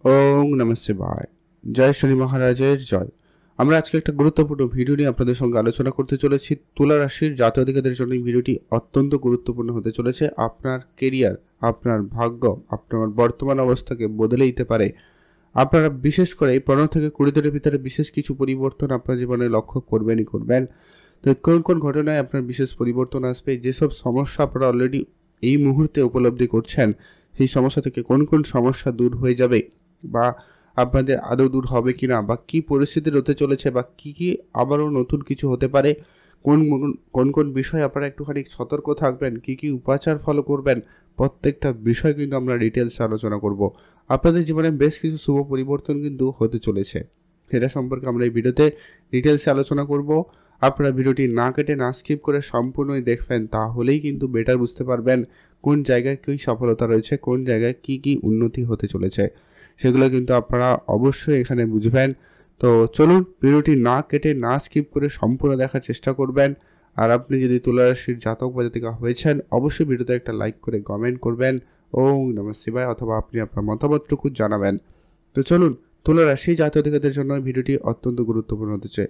ওং নমঃ শিবায়। জয় শনি মহারাজের জয়। আমরা আজকে একটা গুরুত্বপূর্ণ ভিডিও নিয়ে আপনাদের সঙ্গে আলোচনা করতে চলেছি। তুলা রাশির জাতক-জাতিকাদের জন্য এই ভিডিওটি অত্যন্ত গুরুত্বপূর্ণ হতে চলেছে। আপনার কেরিয়ার, আপনার ভাগ্য, আপনার বর্তমান অবস্থাকে বদলে দিতে পারে। আপনারা বিশেষ করে 15 থেকে 20 দিনের ভিতরে বিশেষ কিছু পরিবর্তন আপনার জীবনে লক্ষ্য করবেনই করবেন। তো কোন কোন ঘটনায় আপনার বিশেষ পরিবর্তন আসবে, যেসব সমস্যা আপনারা অলরেডি এই মুহূর্তে উপলব্ধি করছেন, সেই সমস্যা থেকে কোন কোন সমস্যা দূর হয়ে যাবে বা আপনাদের আদৌ দূর হবে কিনা, বা কি পরিস্থিতি হতে চলেছে, বা কি আবারও নতুন কিছু হতে পারে, কোন কোন কোন বিষয়ে আপনারা একটুখানি সতর্ক থাকবেন, কি উপাচার ফলো করবেন, প্রত্যেকটা বিষয় কিন্তু আমরা ডিটেলসে আলোচনা করব। আপনাদের জীবনে বেশ কিছু শুভ পরিবর্তন কিন্তু হতে চলেছে, সেটা সম্পর্কে আমরা এই ভিডিওতে ডিটেলসে আলোচনা করব। আপনারা ভিডিওটি না কেটে না স্কিপ করে সম্পূর্ণই দেখবেন, তাহলেই কিন্তু বেটার বুঝতে পারবেন কোন জায়গায় কী সফলতা রয়েছে, কোন জায়গায় কি উন্নতি হতে চলেছে, সেগুলো কিন্তু আপনারা অবশ্যই এখানে বুঝবেন। তো চলুন, ভিডিওটি না কেটে না স্কিপ করে সম্পূর্ণ দেখার চেষ্টা করবেন। আর আপনি যদি তুলা রাশির জাতক বা জাতিকা হয়েছেন, অবশ্যই ভিডিওতে একটা লাইক করে কমেন্ট করবেন ওং নমঃ শিবায়, অথবা আপনি আপনার মতামতটুকু জানাবেন। তো চলুন, তুলা রাশি জাতক জাতিকাদের জন্য ভিডিওটি অত্যন্ত গুরুত্বপূর্ণ হতেছে।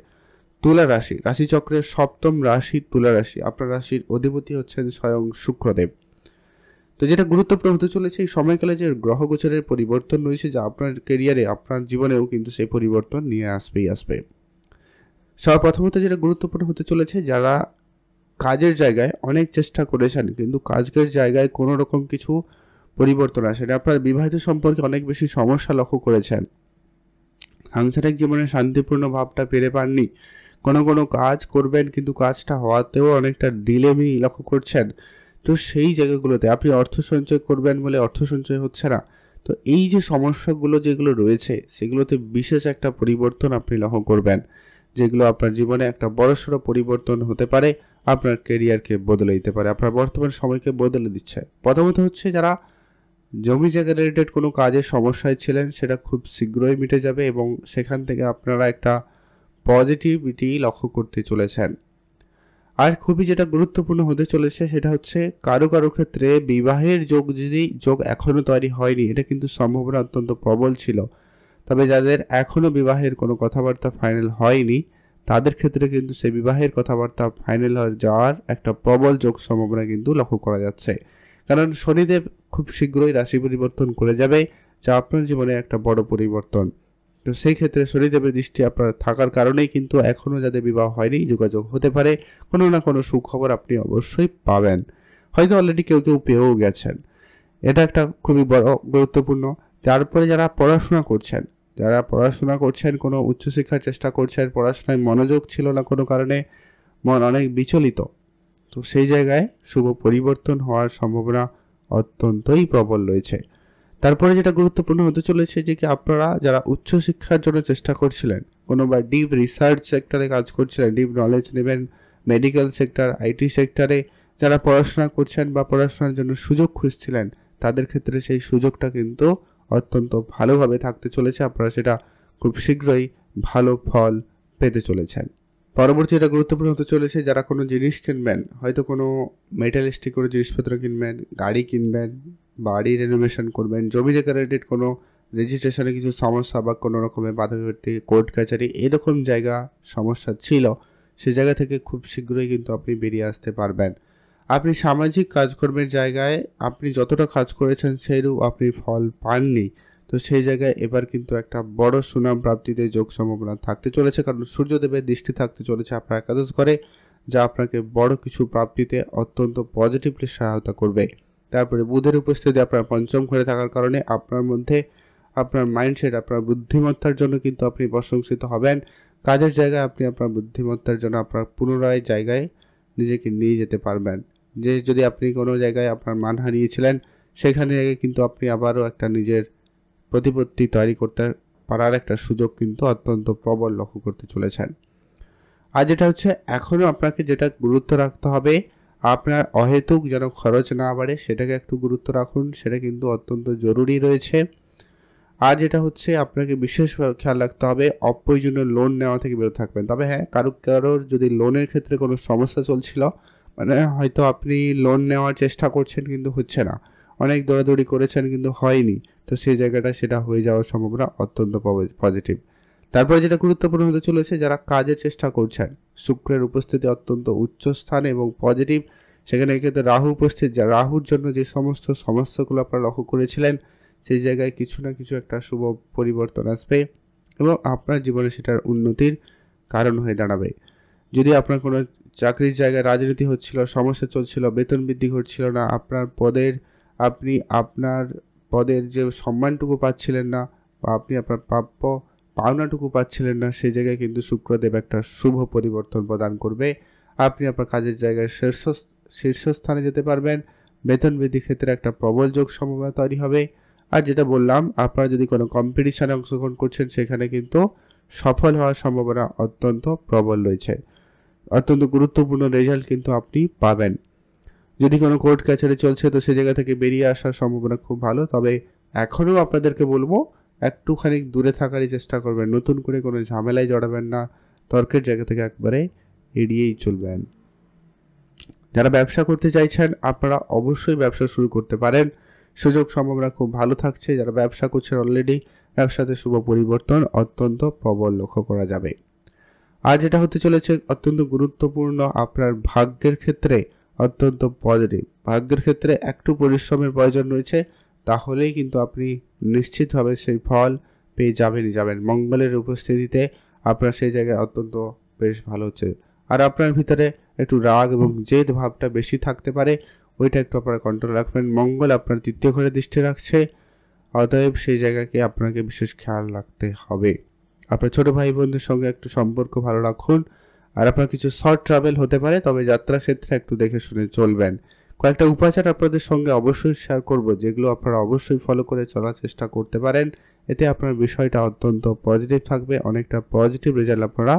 তুলা রাশি, রাশিচক্রের সপ্তম রাশি তুলা রাশি। আপনার রাশির অধিপতি হচ্ছেন স্বয়ং শুক্রদেব। তো যেটা গুরুত্বপূর্ণ হতে চলেছে এই সময়কালে যে গ্রহগোচরের পরিবর্তন রয়েছে, যা আপনার কেরিয়ারে, আপনার জীবনেও কিন্তু সেই পরিবর্তন নিয়ে আসবে। সর্বপ্রথমত যেটা গুরুত্বপূর্ণ হতে চলেছে, যারা কাজের জায়গায় অনেক চেষ্টা করেছেন কিন্তু কাজের জায়গায় কোনো রকম কিছু পরিবর্তন আসেনি, আপনার বিবাহিত সম্পর্কে অনেক বেশি সমস্যা লক্ষ্য করেছেন, সাংসারিক জীবনে শান্তিপূর্ণ ভাবটা পেরে পাননি, কোনো কাজ করবেন কিন্তু কাজটা হওয়াতেও অনেকটা ডিলেমি লক্ষ্য করছেন। তো সেই জায়গাগুলোতে আপনি অর্থ সঞ্চয় করবেন বলে অর্থ সঞ্চয় হচ্ছে না। তো এই যে সমস্যাগুলো যেগুলো রয়েছে, সেগুলোতে বিশেষ একটা পরিবর্তন আপনি লক্ষ্য করবেন, যেগুলো আপনার জীবনে একটা বড়সড় পরিবর্তন হতে পারে, আপনার কেরিয়ারকে বদলে দিতে পারে, আপনার বর্তমান সময়কে বদলে দিচ্ছে। প্রথমত হচ্ছে, যারা জমি জায়গা রিলেটেড কোনো কাজের সমস্যায় ছিলেন, সেটা খুব শীঘ্রই মিটে যাবে এবং সেখান থেকে আপনারা একটা পজিটিভিটি লক্ষ্য করতে চলেছেন। আর খুবই যেটা গুরুত্বপূর্ণ হতে চলেছে, সেটা হচ্ছে কারো ক্ষেত্রে বিবাহের যোগ এখনও তৈরি হয়নি, এটা কিন্তু সম্ভাবনা অত্যন্ত প্রবল ছিল। তবে যাদের এখনও বিবাহের কোনো কথাবার্তা ফাইনাল হয়নি, তাদের ক্ষেত্রে কিন্তু সেই বিবাহের কথাবার্তা ফাইনাল হয়ে যাওয়ার একটা প্রবল যোগ সম্ভাবনা কিন্তু লক্ষ্য করা যাচ্ছে। কারণ শনিদেব খুব শীঘ্রই রাশি পরিবর্তন করে যাবে, যা আপনার জীবনে একটা বড় পরিবর্তন। তো সেই ক্ষেত্রে শনিদেবের দৃষ্টি আপনার থাকার কারণেই কিন্তু এখনও যাদের বিবাহ হয়নি, যোগাযোগ হতে পারে, কোনো না কোনো সুখবর আপনি অবশ্যই পাবেন, হয়তো অলরেডি কেউ পেয়েও গেছেন। এটা একটা খুবই বড় গুরুত্বপূর্ণ। তারপরে যারা পড়াশোনা করছেন, কোনো উচ্চশিক্ষার চেষ্টা করছেন, পড়াশোনায় মনোযোগ ছিল না কোনো কারণে, মন অনেক বিচলিত, তো সেই জায়গায় শুভ পরিবর্তন হওয়ার সম্ভাবনা অত্যন্তই প্রবল রয়েছে। তারপরে যেটা গুরুত্বপূর্ণ হতে চলেছে, যে কি আপনারা যারা উচ্চশিক্ষার জন্য চেষ্টা করছিলেন, কোনো বা ডিপ রিসার্চ সেক্টরে কাজ করছিলেন, ডিপ নলেজ নেবেন, মেডিকেল সেক্টর, আইটি সেক্টরে যারা পড়াশোনা করছেন বা পড়াশোনার জন্য সুযোগ খুঁজছিলেন, তাদের ক্ষেত্রে সেই সুযোগটা কিন্তু অত্যন্ত ভালোভাবে থাকতে চলেছে, আপনারা সেটা খুব শীঘ্রই ভালো ফল পেতে চলেছেন। পরবর্তী এটা গুরুত্বপূর্ণ হতে চলেছে, যারা কোনো জিনিস কিনবেন, হয়তো কোনো মেটালিস্টিক কোনো জিনিসপত্র কিনবেন, গাড়ি কিনবেন, বাড়ি রেনোভেশন করবেন, জমি জায়গা রিলেটেড কোনো রেজিস্ট্রেশনে কিছু সমস্যা বা কোনো রকমের বাধা বিপত্তি, কোর্ট কাছারি এরকম জায়গা সমস্যা ছিল, সে জায়গা থেকে খুব শীঘ্রই কিন্তু আপনি বেরিয়ে আসতে পারবেন। আপনি সামাজিক কাজকর্মের জায়গায় আপনি যতটা কাজ করেছেন সেইরূপ আপনি ফল পাননি, তো সেই জায়গায় এবার কিন্তু একটা বড় সুনাম প্রাপ্তিতে যোগ সম্ভাবনা থাকতে চলেছে, কারণ সূর্যদেবের দৃষ্টি থাকতে চলেছে আপনার একাদশ ঘরে, যা আপনাকে বড় কিছু প্রাপ্তিতে অত্যন্ত পজিটিভলি সহায়তা করবে। তারপরে বুধের উপস্থিতি আপনার পঞ্চম ঘরে থাকার কারণে আপনার মধ্যে আপনার মাইন্ডসেট, আপনার বুদ্ধিমত্তার জন্য কিন্তু আপনি প্রশংসিত হবেন। কাজের জায়গায় আপনি আপনার বুদ্ধিমত্তার জন্য আপনার পুনরায় জায়গায় নিজেকে নিয়ে যেতে পারবেন। যে যদি আপনি কোনো জায়গায় আপনার মান হারিয়েছিলেন, সেখানে কিন্তু আপনি আবারও একটা নিজের প্রতিপত্তি তৈরি করতে পারার একটা সুযোগ কিন্তু অত্যন্ত প্রবল লক্ষ্য করতে চলেছেন। আর যেটা হচ্ছে, এখনও আপনাকে যেটা গুরুত্ব রাখতে হবে, আপনার অহেতুক যেন খরচ না বাড়ে, সেটাকে একটু গুরুত্ব রাখুন, সেটা কিন্তু অত্যন্ত জরুরি রয়েছে। আর যেটা হচ্ছে, আপনাকে বিশেষভাবে খেয়াল রাখতে হবে, অপ্রয়োজনীয় লোন নেওয়া থেকে বিরত থাকবেন। তবে হ্যাঁ, কারোর যদি লোনের ক্ষেত্রে কোনো সমস্যা চলছিল, মানে হয়তো আপনি লোন নেওয়ার চেষ্টা করছেন কিন্তু হচ্ছে না, অনেক দৌড়াদৌড়ি করেছেন কিন্তু হয়নি, তো সেই জায়গাটা সেটা হয়ে যাওয়ার সম্ভাবনা অত্যন্ত পজিটিভ। তারপরে যেটা গুরুত্বপূর্ণ হতে চলেছে, যারা কাজের চেষ্টা করছেন, শুক্রের উপস্থিতি অত্যন্ত উচ্চ স্থানে এবং পজিটিভ। সেখানে কিন্তু রাহু উপস্থিত, যা রাহুর জন্য যে সমস্ত সমস্যাগুলো আপনারা লক্ষ্য করেছিলেন, সেই জায়গায় কিছু না কিছু একটা শুভ পরিবর্তন আসবে এবং আপনার জীবনে সেটার উন্নতির কারণ হয়ে দাঁড়াবে। যদি আপনার কোনো চাকরির জায়গায় রাজনীতি হচ্ছিল, সমস্যা চলছিল, বেতন বৃদ্ধি ঘটছিল না, আপনি আপনার পদের যে সম্মানটুকু পাচ্ছিলেন না, বা আপনি আপনার প্রাপ্য পাওনাটুকু পাচ্ছিলেন না, সেই জায়গায় কিন্তু শুক্রদেব একটা শুভ পরিবর্তন প্রদান করবে। আপনি আপনার কাজের জায়গায় শীর্ষস্থানে যেতে পারবেন। বেতন বৃদ্ধির ক্ষেত্রে একটা প্রবল যোগ সম্ভাবনা তৈরি হবে। আর যেটা বললাম, আপনারা যদি কোনো কম্পিটিশানে অংশগ্রহণ করছেন, সেখানে কিন্তু সফল হওয়ার সম্ভাবনা অত্যন্ত প্রবল রয়েছে। অত্যন্ত গুরুত্বপূর্ণ রেজাল্ট কিন্তু আপনি পাবেন। যদি কোনো কোর্ট কাছারি চলছে, তো সে জায়গা থেকে বেরিয়ে আসার সম্ভাবনা খুব ভালো। তবে এখনও আপনাদেরকে বলবো, একটুখানি দূরে থাকারই চেষ্টা করবেন, নতুন করে কোনো ঝামেলায় জড়াবেন না, তর্কের জায়গা থেকে একবারে এড়িয়েই চলবেন। যারা ব্যবসা করতে চাইছেন, আপনারা অবশ্যই ব্যবসা শুরু করতে পারেন, সুযোগ সম্ভাবনা খুব ভালো থাকছে। যারা ব্যবসা করছেন অলরেডি, ব্যবসাতে শুভ পরিবর্তন অত্যন্ত প্রবল লক্ষ্য করা যাবে। আর যেটা হতে চলেছে অত্যন্ত গুরুত্বপূর্ণ, আপনার ভাগ্যের ক্ষেত্রে অত্যন্ত পজিটিভ। ভাগ্যের ক্ষেত্রে একটু পরিশ্রমের প্রয়োজন রয়েছে, তাহলেই কিন্তু আপনি নিশ্চিতভাবে সেই ফল পেয়ে যাবেন। মঙ্গলের উপস্থিতিতে আপনার সেই জায়গায় অত্যন্ত বেশ ভালো হচ্ছে। আর আপনার ভিতরে একটু রাগ এবং জেদ ভাবটা বেশি থাকতে পারে, ওইটা একটু আপনারা কন্ট্রোল রাখবেন। মঙ্গল আপনার তৃতীয় ঘরে দৃষ্টি রাখছে, অতএব সেই জায়গাকে আপনাকে বিশেষ খেয়াল রাখতে হবে। আপনার ছোট ভাই বোনদের সঙ্গে একটু সম্পর্ক ভালো রাখুন। আর আপনার কিছু শর্ট ট্রাভেল হতে পারে, তবে যাত্রার ক্ষেত্রে একটু দেখে শুনে চলবেন। কয়েকটা উপাচার আপনাদের সঙ্গে অবশ্যই শেয়ার করব, যেগুলো আপনারা অবশ্যই ফলো করে চলার চেষ্টা করতে পারেন। এতে আপনার বিষয়টা অত্যন্ত পজিটিভ থাকবে, অনেকটা পজিটিভ রেজাল্ট আপনারা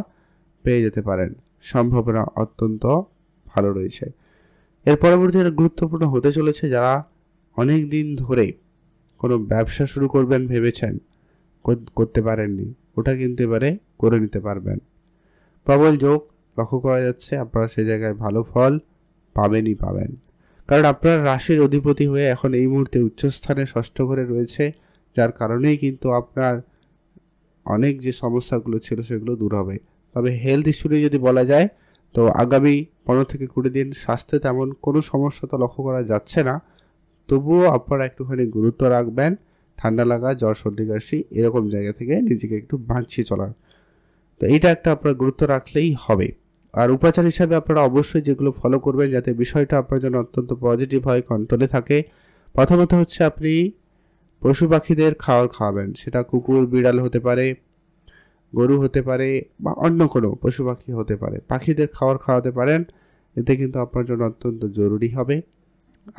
পেয়ে যেতে পারেন, সম্ভাবনা অত্যন্ত ভালো রয়েছে। এর পরবর্তী গুরুত্বপূর্ণ হতে চলেছে, যারা অনেক দিন ধরে কোনো ব্যবসা শুরু করবেন ভেবেছেন, করতে পারেননি, ওটা কিন্তু এবারে করে নিতে পারবেন। প্রবল যোগ লক্ষ্য করা যাচ্ছে, আপনারা সেই জায়গায় ভালো ফল পাবেন। কারণ আপনার রাশির অধিপতি হয়ে এখন এই মুহূর্তে উচ্চস্থানে ষষ্ঠ ঘরে রয়েছে, যার কারণেই কিন্তু আপনার অনেক যে সমস্যাগুলো ছিল সেগুলো দূর হবে। তবে হেলথ ইস্যু নিয়ে যদি বলা যায়, তো আগামী 15 থেকে 20 দিন স্বাস্থ্যে তেমন কোনো সমস্যা তো লক্ষ্য করা যাচ্ছে না, তবুও আপনারা একটুখানি গুরুত্ব রাখবেন। ঠান্ডা লাগা, জ্বর, সর্দি, কাশি এরকম জায়গা থেকে নিজেকে একটু বাঁচিয়ে চলার, তো এইটা একটা আপনার গুরুত্ব রাখলেই হবে। আর উপাচার হিসাবে আপনারা অবশ্যই যেগুলো ফলো করবেন, যাতে বিষয়টা আপনার জন্য অত্যন্ত পজিটিভ হয়, কন্ট্রোলে থাকে। প্রথমত হচ্ছে, আপনি পশু পাখিদের খাওয়াবেন। সেটা কুকুর, বিড়াল হতে পারে, গরু হতে পারে, বা অন্য কোনো পশু পাখি হতে পারে। পাখিদের খাওয়াতে পারেন, এতে কিন্তু আপনার জন্য অত্যন্ত জরুরি হবে।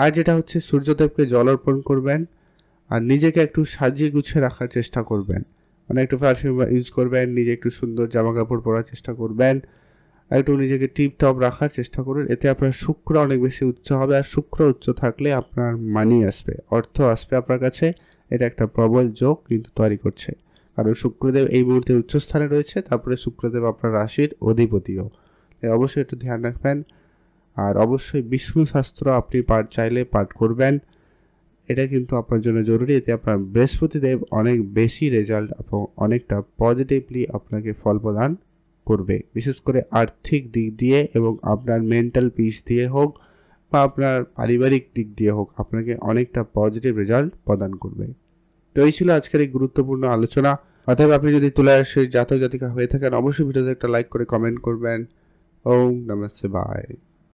আর যেটা হচ্ছে, সূর্যদেবকে জল অর্পণ করবেন, আর নিজেকে একটু সাজিয়ে গুছিয়ে রাখার চেষ্টা করবেন। মানে একটু পারফিউম ইউজ করবেন, নিজে একটু সুন্দর জামা কাপড় পরার চেষ্টা করবেন, একটু নিজেকে টিপটপ রাখার চেষ্টা করুন। এতে আপনার শুক্র অনেক বেশি উচ্চ হবে, আর শুক্র উচ্চ থাকলে আপনার মানি আসবে, অর্থ আসবে আপনার কাছে। এটা একটা প্রবল যোগ কিন্তু তৈরি করছে, কারণ শুক্রদেব এই মুহূর্তে উচ্চস্থানে রয়েছে, তারপরে শুক্রদেব আপনার রাশির অধিপতিও। অবশ্যই একটু ধ্যান রাখবেন। আর অবশ্যই বিষ্ণু শাস্ত্র আপনি চাইলে পাঠ করবেন, এটা কিন্তু আপনার জন্য জরুরি। এতে আপনার বৃহস্পতিদেব অনেক বেশি রেজাল্ট এবং অনেকটা পজিটিভলি আপনাকে ফল প্রদান করবে, বিশেষ করে আর্থিক দিক দিয়ে এবং আপনার মেন্টাল পিস দিয়ে হোক বা আপনার পারিবারিক দিক দিয়ে হোক, আপনাকে অনেকটা পজিটিভ রেজাল্ট প্রদান করবে। তো এই ছিল আজকের এই গুরুত্বপূর্ণ আলোচনা। অতএব আপনি যদি তুলা রাশির জাতক জাতিকা হয়ে থাকেন, অবশ্যই ভিডিওতে একটা লাইক করে কমেন্ট করবেন। ওম নমঃ শিবায়।